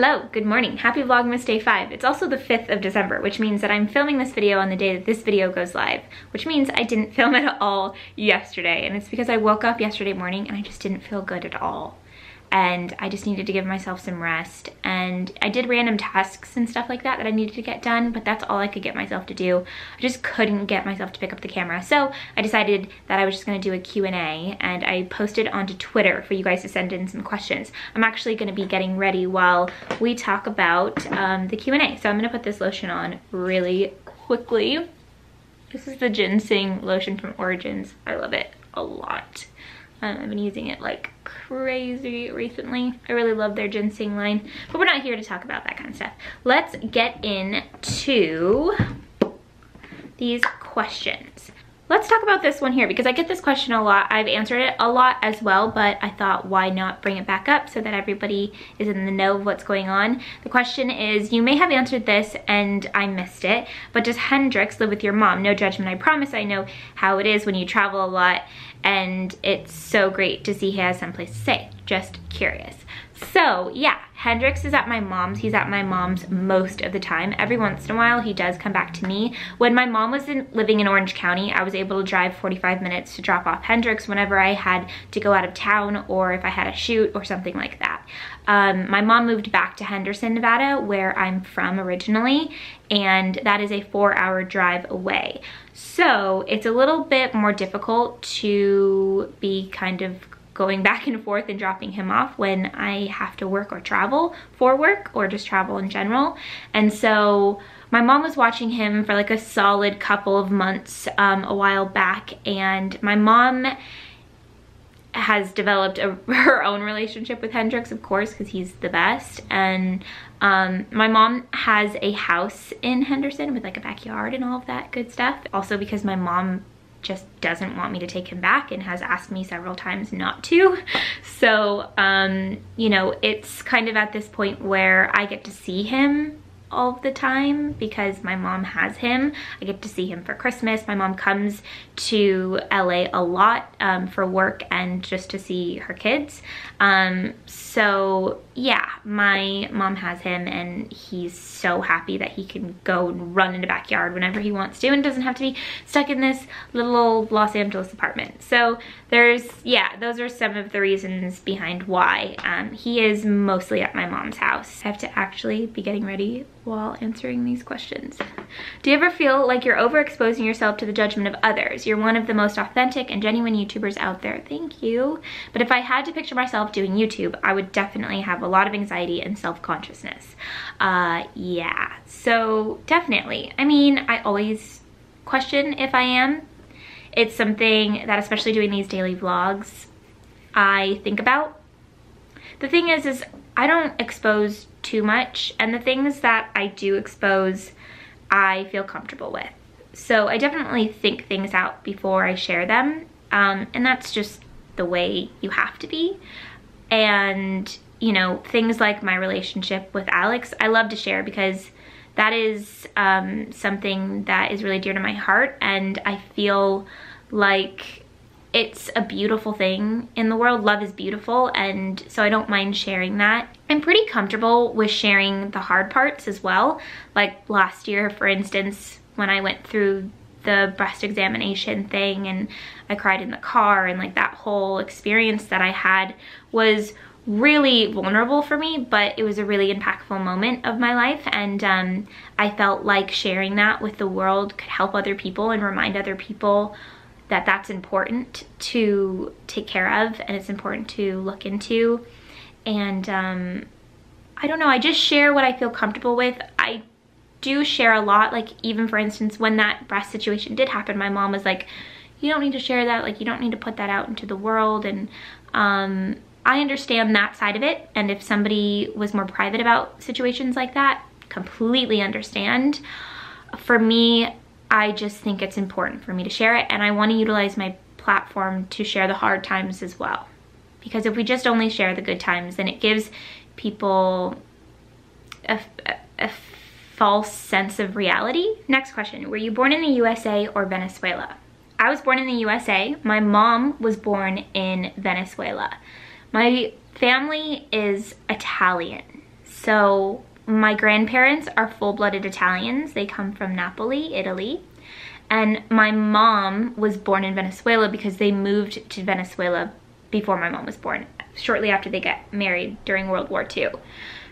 Hello, good morning. Happy Vlogmas Day 5. It's also the 5th of December, which means that I'm filming this video on the day that this video goes live, which means I didn't film it at all yesterday. And it's because I woke up yesterday morning and I just didn't feel good at all. And I just needed to give myself some rest. And I did random tasks and stuff like that that I needed to get done, but that's all I could get myself to do. I just couldn't get myself to pick up the camera. So I decided that I was just gonna do a Q&A, and I posted onto Twitter for you guys to send in some questions. I'm actually gonna be getting ready while we talk about the Q&A. So I'm gonna put this lotion on really quickly. This is the ginseng lotion from Origins. I love it a lot. I've been using it like crazy recently. I really love their ginseng line, but we're not here to talk about that kind of stuff. Let's get into these questions. Let's talk about this one here because I get this question a lot. I've answered it a lot as well, but I thought why not bring it back up so that everybody is in the know of what's going on. The question is, you may have answered this and I missed it, but does Hendricks live with your mom? No judgment, I promise. I know how it is when you travel a lot and it's so great to see he has someplace to stay. Just curious. So yeah, Hendricks is at my mom's. He's at my mom's most of the time. Every once in a while, he does come back to me. When my mom was living in Orange County, I was able to drive 45 minutes to drop off Hendricks whenever I had to go out of town or if I had a shoot or something like that. My mom moved back to Henderson, Nevada, where I'm from originally, and that is a 4-hour drive away. So it's a little bit more difficult to be kind of going back and forth and dropping him off when I have to work or travel for work or just travel in general. And so my mom was watching him for like a solid couple of months a while back, and my mom has developed her own relationship with Hendricks, of course, because he's the best. And my mom has a house in Henderson with like a backyard and all of that good stuff. Also because my mom just doesn't want me to take him back and has asked me several times not to. So, you know, it's kind of at this point where I get to see him all the time because my mom has him. I get to see him for Christmas. My mom comes to LA a lot for work and just to see her kids. So yeah, my mom has him and he's so happy that he can go and run in the backyard whenever he wants to and doesn't have to be stuck in this little old Los Angeles apartment. So there's, yeah, those are some of the reasons behind why. He is mostly at my mom's house. I have to actually be getting ready while answering these questions. Do you ever feel like you're overexposing yourself to the judgment of others? You're one of the most authentic and genuine YouTubers out there. Thank you. But if I had to picture myself doing YouTube, I would definitely have a lot of anxiety and self-consciousness. Yeah, so definitely. I mean, I always question if I am. It's something that, especially doing these daily vlogs, I think about. The thing is I don't expose too much, and the things that I do expose, I feel comfortable with. So I definitely think things out before I share them, and that's just the way you have to be. And, you know, things like my relationship with Alex, I love to share because that is something that is really dear to my heart, and I feel like it's a beautiful thing in the world. Love is beautiful, and so I don't mind sharing that. I'm pretty comfortable with sharing the hard parts as well. Like last year, for instance, when I went through the breast examination thing and I cried in the car, and like that whole experience that I had was really vulnerable for me, but it was a really impactful moment of my life, and I felt like sharing that with the world could help other people and remind other people that that's important to take care of and it's important to look into. And I don't know, I just share what I feel comfortable with. I do share a lot, like even for instance, when that breast situation did happen, my mom was like, you don't need to share that, like you don't need to put that out into the world. And I understand that side of it, and if somebody was more private about situations like that, completely understand. For me, I just think it's important for me to share it, and I want to utilize my platform to share the hard times as well. Because if we just only share the good times, then it gives people a false sense of reality. Next question, were you born in the USA or Venezuela? I was born in the USA. My mom was born in Venezuela. My family is Italian. So my grandparents are full-blooded Italians. They come from Napoli, Italy. And my mom was born in Venezuela because they moved to Venezuela before my mom was born, shortly after they got married during World War II.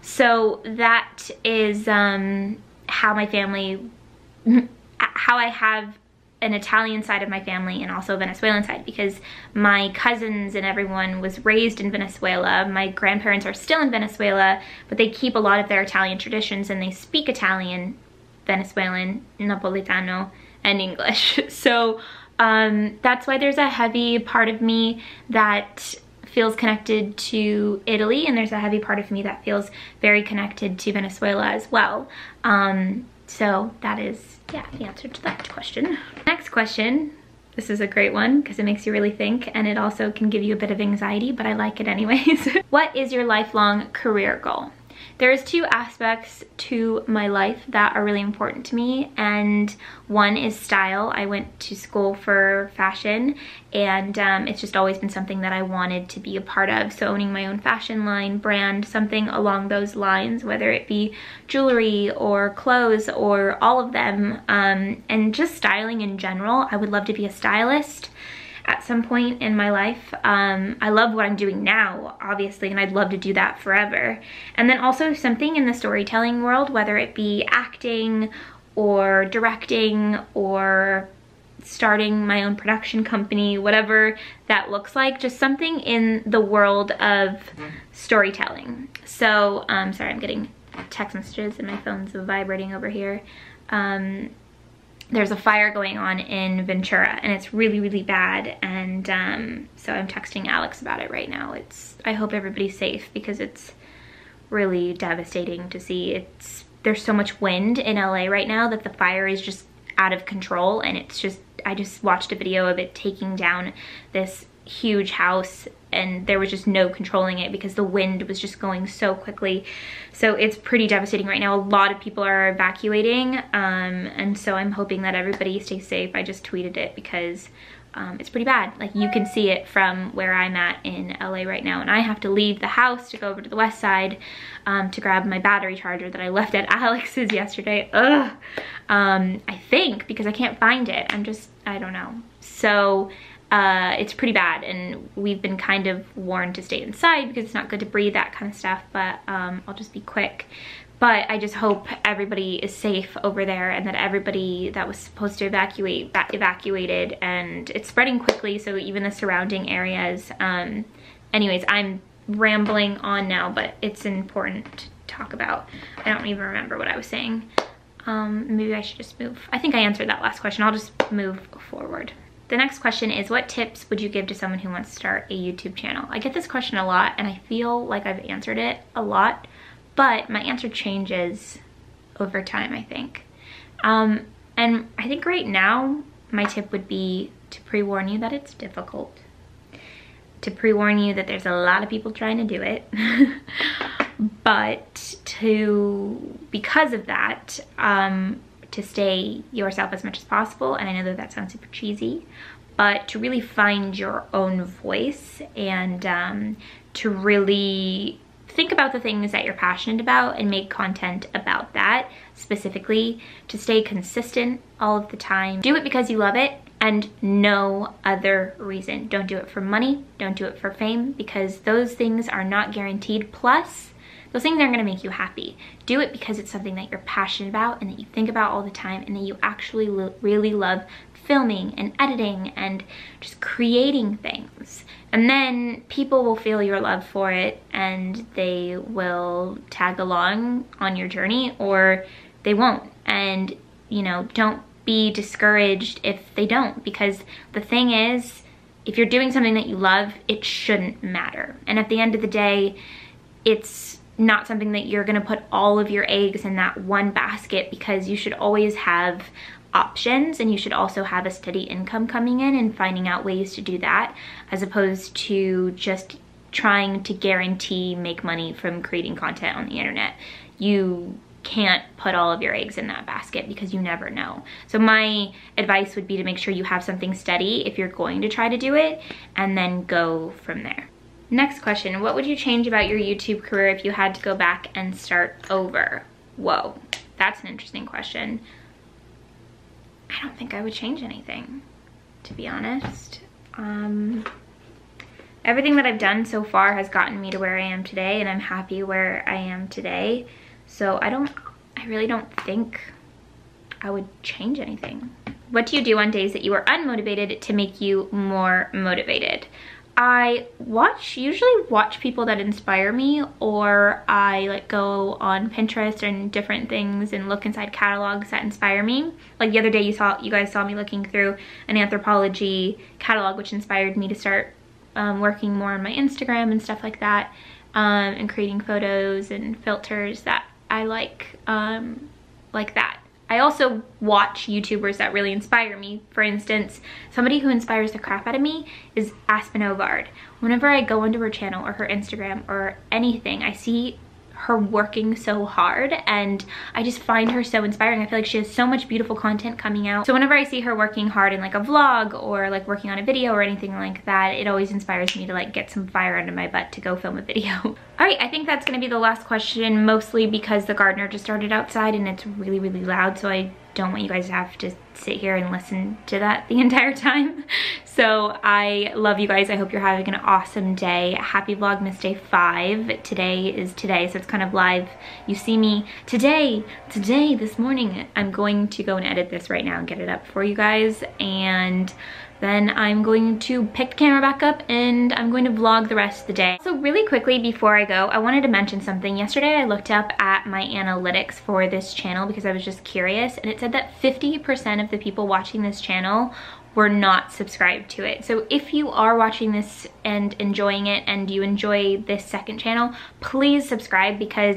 So that is how my family, how I have an Italian side of my family and also a Venezuelan side, because my cousins and everyone was raised in Venezuela. My grandparents are still in Venezuela, but they keep a lot of their Italian traditions and they speak Italian, Venezuelan, Napolitano, and English. So that's why there's a heavy part of me that feels connected to Italy, and there's a heavy part of me that feels very connected to Venezuela as well. So that is, yeah, the answer to that question. Next question, this is a great one because it makes you really think, and it also can give you a bit of anxiety, but I like it anyways. What is your lifelong career goal? There's two aspects to my life that are really important to me, and one is style. I went to school for fashion, and it's just always been something that I wanted to be a part of. So owning my own fashion line, brand, something along those lines, whether it be jewelry or clothes or all of them, and just styling in general. I would love to be a stylist at some point in my life. I love what I'm doing now, obviously, and I'd love to do that forever. And then also something in the storytelling world, whether it be acting or directing or starting my own production company, whatever that looks like, just something in the world of storytelling. So, sorry, I'm getting text messages and my phone's vibrating over here. There's a fire going on in Ventura and it's really, really bad, and so I'm texting Alex about it right now. I hope everybody's safe because it's really devastating to see. There's so much wind in LA right now that the fire is just out of control, and I just watched a video of it taking down this huge house, and there was just no controlling it because the wind was just going so quickly. So it's pretty devastating right now. A lot of people are evacuating, and so I'm hoping that everybody stays safe. I just tweeted it because it's pretty bad. Like, you can see it from where I'm at in LA right now, and I have to leave the house to go over to the west side to grab my battery charger that I left at Alex's yesterday. Ugh. I think, because I can't find it. I don't know. So it's pretty bad, and we've been kind of warned to stay inside because it's not good to breathe, that kind of stuff, but I'll just be quick. But I just hope everybody is safe over there and that everybody that was supposed to evacuate evacuated, and it's spreading quickly, so even the surrounding areas. Anyways, I'm rambling on now, but it's important to talk about. I don't even remember what I was saying. Maybe I should just move. I think I answered that last question. I'll just move forward. The next question is, what tips would you give to someone who wants to start a YouTube channel? I get this question a lot, and I feel like I've answered it a lot, but my answer changes over time, I think. And I think right now, my tip would be to pre-warn you that it's difficult. To pre-warn you that there's a lot of people trying to do it. But because of that, to stay yourself as much as possible, and I know that sounds super cheesy, but to really find your own voice, and to really think about the things that you're passionate about and make content about that specifically, to stay consistent all of the time. Do it because you love it and no other reason. Don't do it for money, don't do it for fame, because those things are not guaranteed. Plus, those things aren't gonna make you happy. Do it because it's something that you're passionate about and that you think about all the time, and that you actually really love filming and editing and just creating things. And then people will feel your love for it, and they will tag along on your journey, or they won't. And, you know, don't be discouraged if they don't, because the thing is, if you're doing something that you love, it shouldn't matter. And at the end of the day, it's not something that you're gonna put all of your eggs in that one basket, because you should always have options, and you should also have a steady income coming in and finding out ways to do that, as opposed to just trying to guarantee make money from creating content on the internet. You can't put all of your eggs in that basket because you never know. So my advice would be to make sure you have something steady if you're going to try to do it, and then go from there. Next question, what would you change about your YouTube career if you had to go back and start over? Whoa, that's an interesting question. I don't think I would change anything, to be honest. Everything that I've done so far has gotten me to where I am today, and I'm happy where I am today. So I really don't think I would change anything. What do you do on days that you are unmotivated to make you more motivated? I usually watch people that inspire me, or I like go on Pinterest and different things and look inside catalogs that inspire me. Like the other day you guys saw me looking through an anthropology catalog, which inspired me to start working more on my Instagram and stuff like that, and creating photos and filters that I like that. I also watch YouTubers that really inspire me. For instance, somebody who inspires the crap out of me is Aspen Ovard. Whenever I go onto her channel or her Instagram or anything, I see her working so hard and I just find her so inspiring. I feel like she has so much beautiful content coming out. So whenever I see her working hard in like a vlog or like working on a video or anything like that, it always inspires me to like get some fire under my butt to go film a video. All right, I think that's gonna be the last question, mostly because the gardener just started outside and it's really, really loud, so I don't want you guys to have to sit here and listen to that the entire time. So I love you guys. I hope you're having an awesome day. Happy Vlogmas Day 5. Today is today, so it's kind of live. You see me today, this morning. I'm going to go and edit this right now and get it up for you guys. And then I'm going to pick the camera back up and I'm going to vlog the rest of the day. So really quickly before I go, I wanted to mention something. Yesterday I looked up at my analytics for this channel because I was just curious, and it said that 50% of the people watching this channel were not subscribed to it. So if you are watching this and enjoying it and you enjoy this second channel, please subscribe, because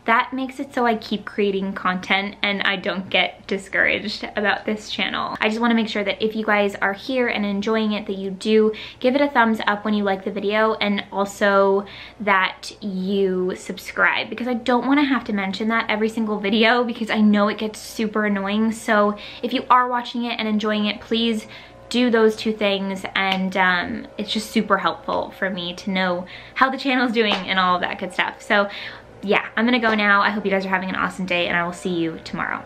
that makes it so I keep creating content and I don't get discouraged about this channel. I just want to make sure that if you guys are here and enjoying it, that you do give it a thumbs up when you like the video, and also that you subscribe, because I don't want to have to mention that every single video because I know it gets super annoying. So if you are watching it and enjoying it, please do those two things, and it's just super helpful for me to know how the channel's doing and all of that good stuff. So yeah, I'm gonna go now. I hope you guys are having an awesome day, and I will see you tomorrow.